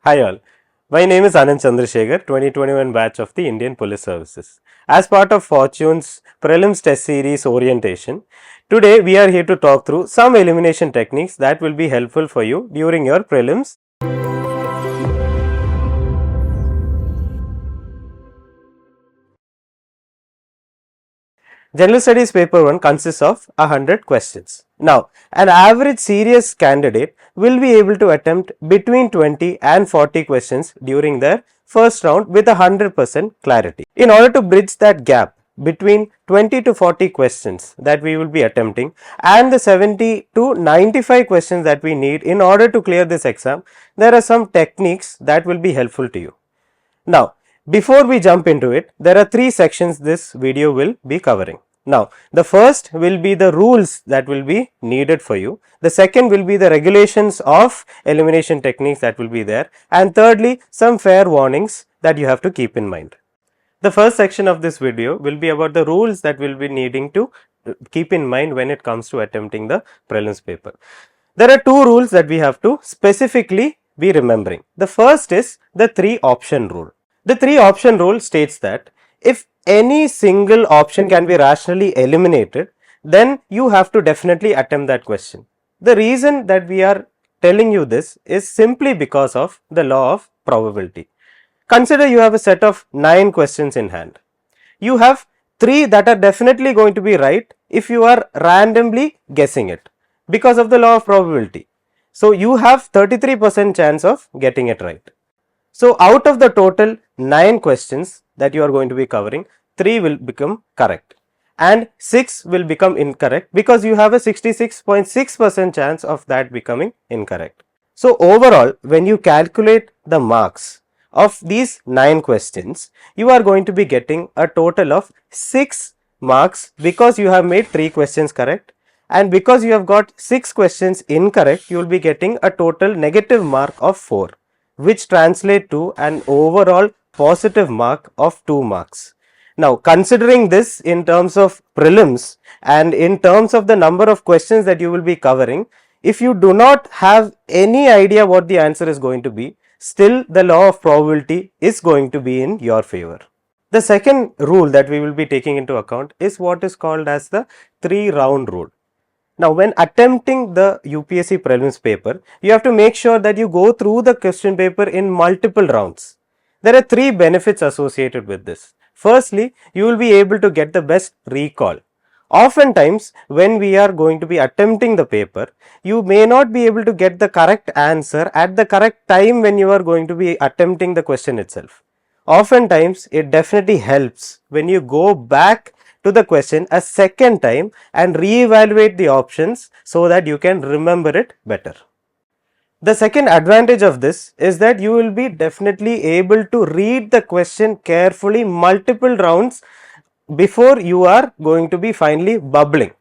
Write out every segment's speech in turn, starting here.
Hi all, my name is Ananth C 2021 batch of the Indian Police Services. As part of Fortune's Prelims test series orientation, today we are here to talk through some elimination techniques that will be helpful for you during your prelims. General Studies paper 1 consists of 100 questions. Now, an average serious candidate will be able to attempt between 20 and 40 questions during their first round with 100% clarity. In order to bridge that gap between 20 to 40 questions that we will be attempting and the 70 to 95 questions that we need in order to clear this exam, there are some techniques that will be helpful to you. Now, before we jump into it, there are three sections this video will be covering. Now, the first will be the rules that will be needed for you. The second will be the regulations of elimination techniques that will be there. And thirdly, some fair warnings that you have to keep in mind. The first section of this video will be about the rules that will be needing to keep in mind when it comes to attempting the prelims paper. There are two rules that we have to specifically be remembering. The first is the 3 option rule. The 3 option rule states that if any single option can be rationally eliminated, then you have to definitely attempt that question. The reason that we are telling you this is simply because of the law of probability. Consider you have a set of 9 questions in hand. You have 3 that are definitely going to be right if you are randomly guessing it because of the law of probability. So, you have 33% chance of getting it right. So, out of the total 9 questions that you are going to be covering, 3 will become correct and 6 will become incorrect because you have a 66.6% chance of that becoming incorrect. So, overall when you calculate the marks of these 9 questions, you are going to be getting a total of 6 marks because you have made 3 questions correct, and because you have got 6 questions incorrect, you will be getting a total negative mark of 4, which translate to an overall positive mark of 2 marks. Now, considering this in terms of prelims and in terms of the number of questions that you will be covering, if you do not have any idea what the answer is going to be, still the law of probability is going to be in your favor. The second rule that we will be taking into account is what is called as the 3-round rule. Now, when attempting the UPSC Prelims paper, you have to make sure that you go through the question paper in multiple rounds. There are 3 benefits associated with this. Firstly, you will be able to get the best recall. Oftentimes, when we are going to be attempting the paper, you may not be able to get the correct answer at the correct time when you are going to be attempting the question itself. Oftentimes, it definitely helps when you go back to the question a second time and re-evaluate the options so that you can remember it better. The second advantage of this is that you will be definitely able to read the question carefully multiple rounds before you are going to be finally bubbling,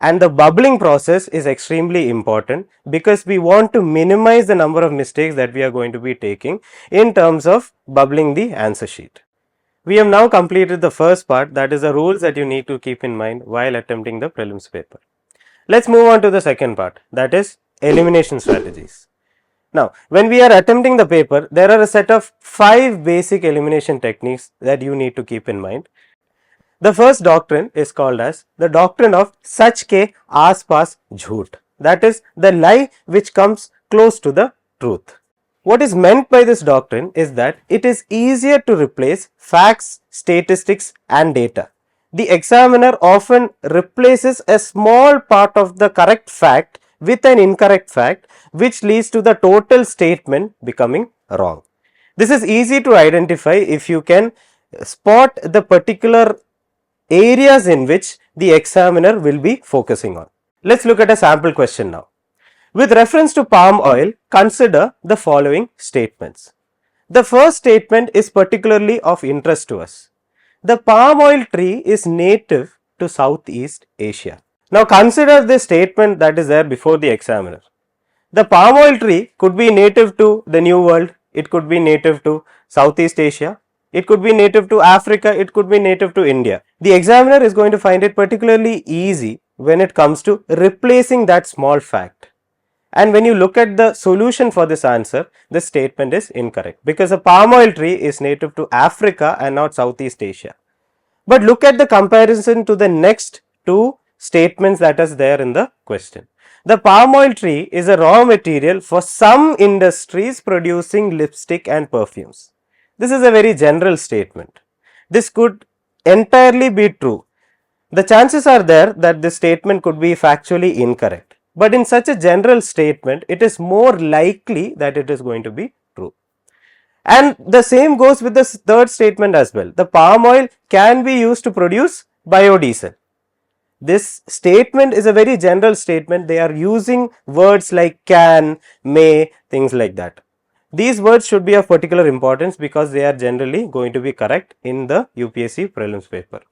and the bubbling process is extremely important because we want to minimize the number of mistakes that we are going to be taking in terms of bubbling the answer sheet. We have now completed the first part, that is the rules that you need to keep in mind while attempting the prelims paper. Let's move on to the second part, that is elimination strategies. Now, when we are attempting the paper, there are a set of 5 basic elimination techniques that you need to keep in mind. The first doctrine is called as the doctrine of sach ke aas paas jhoot, that is the lie which comes close to the truth. What is meant by this doctrine is that it is easier to replace facts, statistics and data. The examiner often replaces a small part of the correct fact with an incorrect fact, which leads to the total statement becoming wrong. This is easy to identify if you can spot the particular areas in which the examiner will be focusing on. Let's look at a sample question now. With reference to palm oil, consider the following statements. The first statement is particularly of interest to us. The palm oil tree is native to Southeast Asia. Now, consider this statement that is there before the examiner. The palm oil tree could be native to the New World, it could be native to Southeast Asia, it could be native to Africa, it could be native to India. The examiner is going to find it particularly easy when it comes to replacing that small fact. And when you look at the solution for this answer, this statement is incorrect because a palm oil tree is native to Africa and not Southeast Asia. But look at the comparison to the next two statements that is there in the question. The palm oil tree is a raw material for some industries producing lipstick and perfumes. This is a very general statement. This could entirely be true. The chances are there that this statement could be factually incorrect. But in such a general statement, it is more likely that it is going to be true. And the same goes with the third statement as well. The palm oil can be used to produce biodiesel. This statement is a very general statement. They are using words like can, may, things like that. These words should be of particular importance because they are generally going to be correct in the UPSC Prelims paper.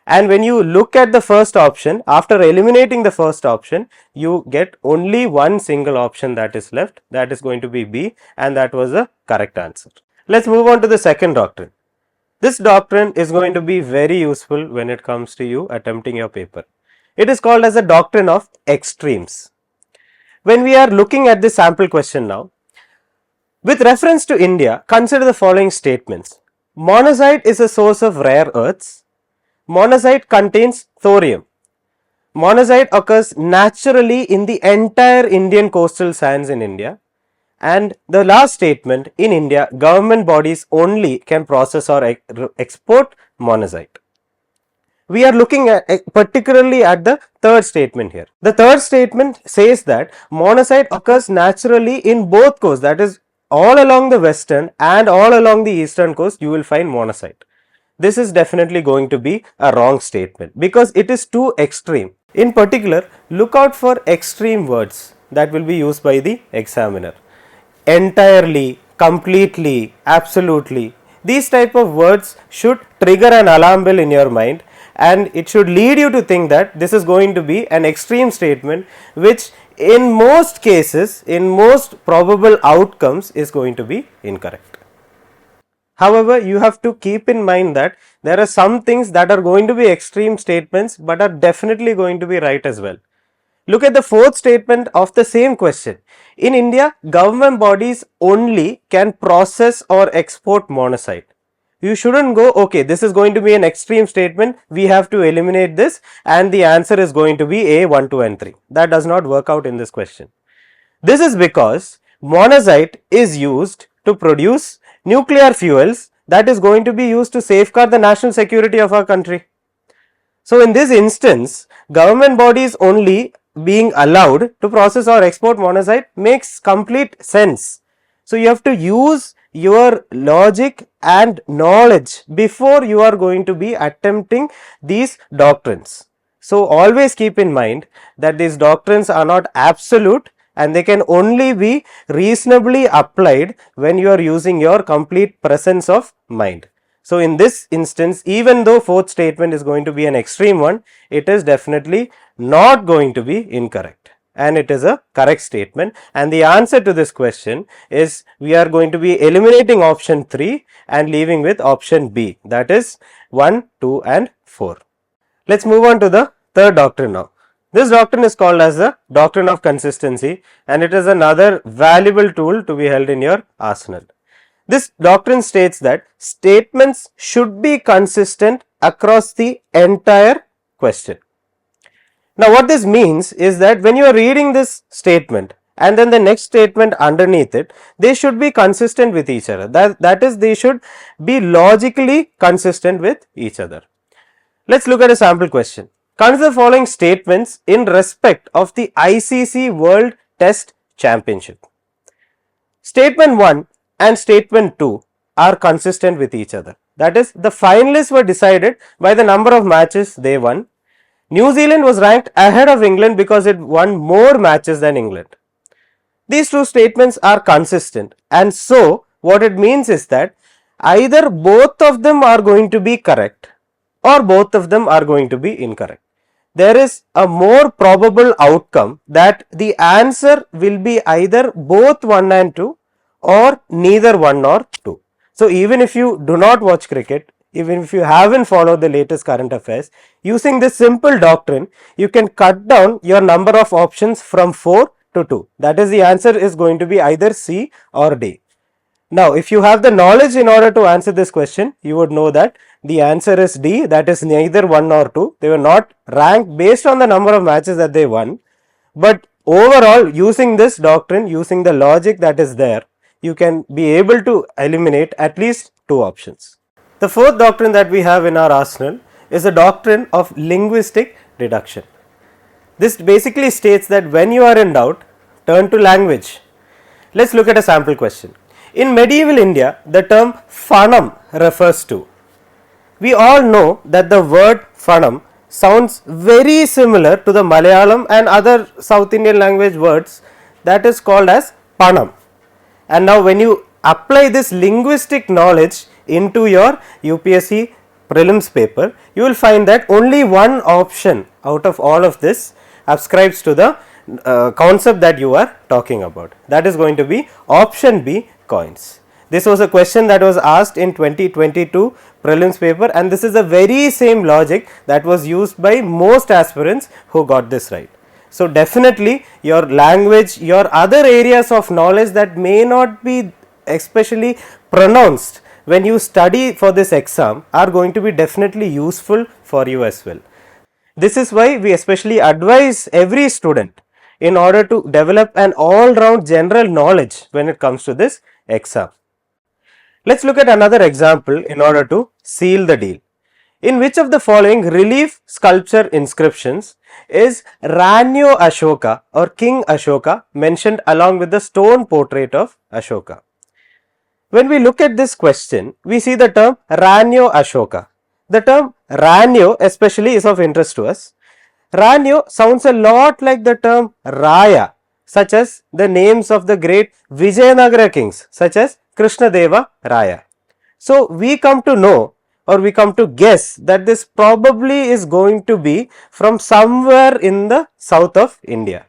And when you look at the first option, after eliminating the first option, you get only one single option that is left, that is going to be B, and that was the correct answer. Let's move on to the second doctrine. This doctrine is going to be very useful when it comes to you attempting your paper. It is called as the doctrine of extremes. When we are looking at the sample question now, with reference to India, consider the following statements. Monazite is a source of rare earths. Monazite contains thorium. Monazite occurs naturally in the entire Indian coastal sands in India. And the last statement, in India, government bodies only can process or export monazite. We are looking at particularly at the third statement here. The third statement says that monazite occurs naturally in both coasts, that is all along the western and all along the eastern coast you will find monazite. This is definitely going to be a wrong statement because it is too extreme. In particular, look out for extreme words that will be used by the examiner. Entirely, completely, absolutely. These type of words should trigger an alarm bell in your mind, and it should lead you to think that this is going to be an extreme statement which in most cases, in most probable outcomes is going to be incorrect. However, you have to keep in mind that there are some things that are going to be extreme statements but are definitely going to be right as well. Look at the fourth statement of the same question. In India, government bodies only can process or export monazite. You shouldn't go, okay, this is going to be an extreme statement, we have to eliminate this and the answer is going to be A, 1, 2 and 3. That does not work out in this question. This is because monazite is used to produce nuclear fuels that is going to be used to safeguard the national security of our country. So in this instance, government bodies only being allowed to process or export monazite makes complete sense. So you have to use your logic and knowledge before you are going to be attempting these doctrines. So always keep in mind that these doctrines are not absolute and they can only be reasonably applied when you are using your complete presence of mind. So in this instance, even though fourth statement is going to be an extreme one, it is definitely not going to be incorrect and it is a correct statement, and the answer to this question is we are going to be eliminating option 3 and leaving with option B, that is 1, 2 and 4. Let's move on to the third doctrine now. This doctrine is called as the doctrine of consistency and it is another valuable tool to be held in your arsenal. This doctrine states that statements should be consistent across the entire question. Now what this means is that when you are reading this statement and then the next statement underneath it, they should be consistent with each other. That is, they should be logically consistent with each other. Let's look at a sample question. Consider the following statements in respect of the ICC World Test Championship. Statement 1 and statement 2 are consistent with each other. That is, the finalists were decided by the number of matches they won. New Zealand was ranked ahead of England because it won more matches than England. These two statements are consistent, and so what it means is that either both of them are going to be correct or both of them are going to be incorrect. There is a more probable outcome that the answer will be either both 1 and 2 or neither 1 nor 2. So even if you do not watch cricket, even if you haven't followed the latest current affairs, using this simple doctrine, you can cut down your number of options from 4 to 2. That is, the answer is going to be either C or D. Now, if you have the knowledge in order to answer this question, you would know that the answer is D, that is neither 1 nor 2. They were not ranked based on the number of matches that they won, but overall, using this doctrine, using the logic that is there, you can be able to eliminate at least 2 options. The fourth doctrine that we have in our arsenal is the doctrine of linguistic deduction. This basically states that when you are in doubt, turn to language. Let's look at a sample question. In medieval India, the term phanam refers to. We all know that the word phanam sounds very similar to the Malayalam and other South Indian language words that is called as panam. And now when you apply this linguistic knowledge into your UPSC Prelims paper, you will find that only one option out of all of this ascribes to the concept that you are talking about. That is going to be option B, coins. This was a question that was asked in 2022 prelims paper, and this is the very same logic that was used by most aspirants who got this right. So definitely your language, your other areas of knowledge that may not be especially pronounced when you study for this exam are going to be definitely useful for you as well. This is why we especially advise every student in order to develop an all round general knowledge when it comes to this exam. Let's look at another example in order to seal the deal. In which of the following relief sculpture inscriptions is Ranyo Ashoka or King Ashoka mentioned along with the stone portrait of Ashoka? When we look at this question, we see the term Ranyo Ashoka. The term Ranyo especially is of interest to us. Ranyo sounds a lot like the term Raya, such as the names of the great Vijayanagara kings such as Krishnadeva Raya. So we come to know, or we come to guess, that this probably is going to be from somewhere in the south of India.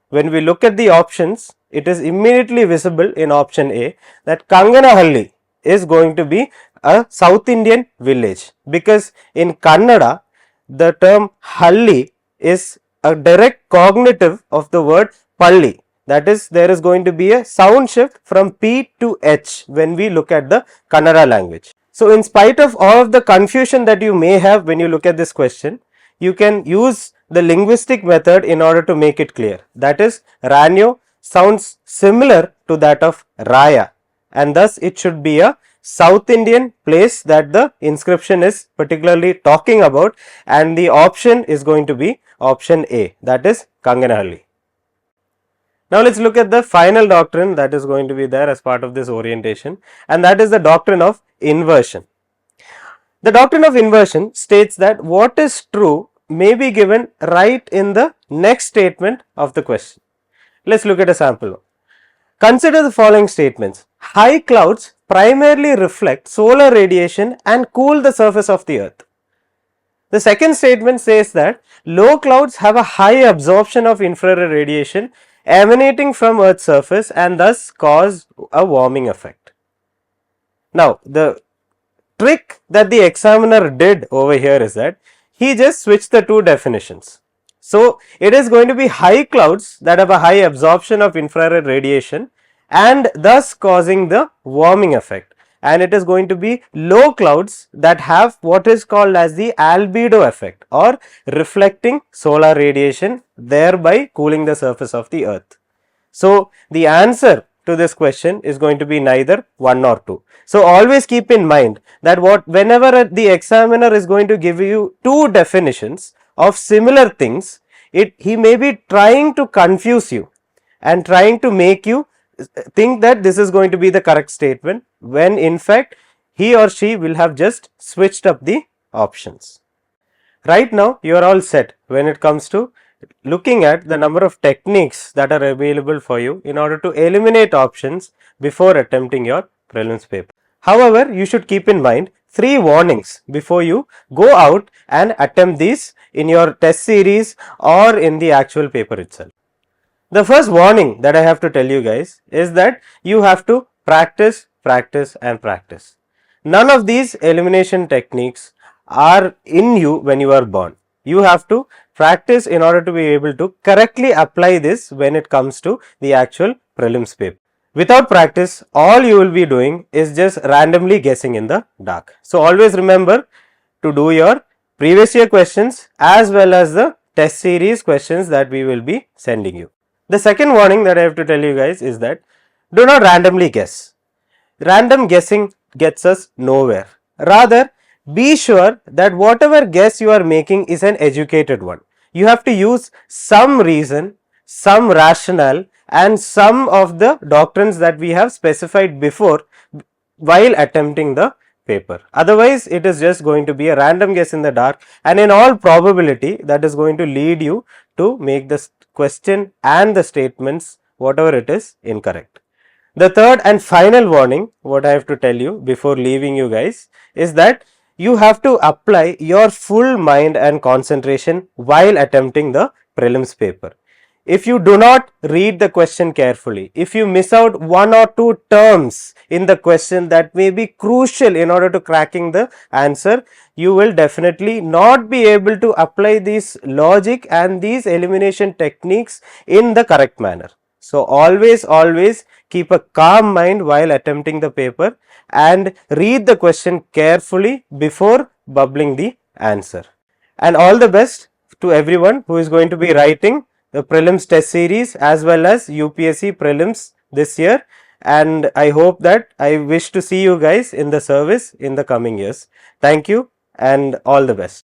When we look at the options, it is immediately visible in option A that Kanganahalli is going to be a South Indian village, because in Kannada the term Halli is a direct cognitive of the word Palli. That is, there is going to be a sound shift from P to H when we look at the Kannada language. So in spite of all of the confusion that you may have when you look at this question, you can use the linguistic method in order to make it clear. That is, Ranyo sounds similar to that of Raya, and thus it should be a South Indian place that the inscription is particularly talking about, and the option is going to be option A, that is Kanganahalli. Now let's look at the final doctrine that is going to be there as part of this orientation, and that is the doctrine of inversion. The doctrine of inversion states that what is true may be given right in the next statement of the question. Let's look at a sample. Consider the following statements. High clouds primarily reflect solar radiation and cool the surface of the earth. The second statement says that low clouds have a high absorption of infrared radiation emanating from earth's surface and thus cause a warming effect. Now the trick that the examiner did over here is that he just switched the two definitions. So it is going to be high clouds that have a high absorption of infrared radiation and thus causing the warming effect, and it is going to be low clouds that have what is called as the albedo effect or reflecting solar radiation, thereby cooling the surface of the earth. So the answer to this question is going to be neither 1 nor 2. So always keep in mind that whenever the examiner is going to give you two definitions of similar things, he may be trying to confuse you and trying to make you think that this is going to be the correct statement, when in fact he or she will have just switched up the options. Right now you are all set when it comes to looking at the number of techniques that are available for you in order to eliminate options before attempting your prelims paper. However, you should keep in mind 3 warnings before you go out and attempt these in your test series or in the actual paper itself. The first warning that I have to tell you guys is that you have to practice, practice and practice. None of these elimination techniques are in you when you are born. You have to practice in order to be able to correctly apply this when it comes to the actual prelims paper. Without practice, all you will be doing is just randomly guessing in the dark. So always remember to do your previous year questions as well as the test series questions that we will be sending you. The second warning that I have to tell you guys is that do not randomly guess. Random guessing gets us nowhere. Rather, be sure that whatever guess you are making is an educated one. You have to use some reason, some rationale, and some of the doctrines that we have specified before while attempting the paper. Otherwise, it is just going to be a random guess in the dark, and in all probability, that is going to lead you to make the question and the statements, whatever it is, incorrect. The third and final warning, what I have to tell you before leaving you guys, is that you have to apply your full mind and concentration while attempting the prelims paper. If you do not read the question carefully, if you miss out one or two terms in the question that may be crucial in order to cracking the answer, you will definitely not be able to apply this logic and these elimination techniques in the correct manner. So always keep a calm mind while attempting the paper and read the question carefully before bubbling the answer. And all the best to everyone who is going to be writing the prelims test series as well as UPSC prelims this year, and I hope that I wish to see you guys in the service in the coming years. Thank you and all the best.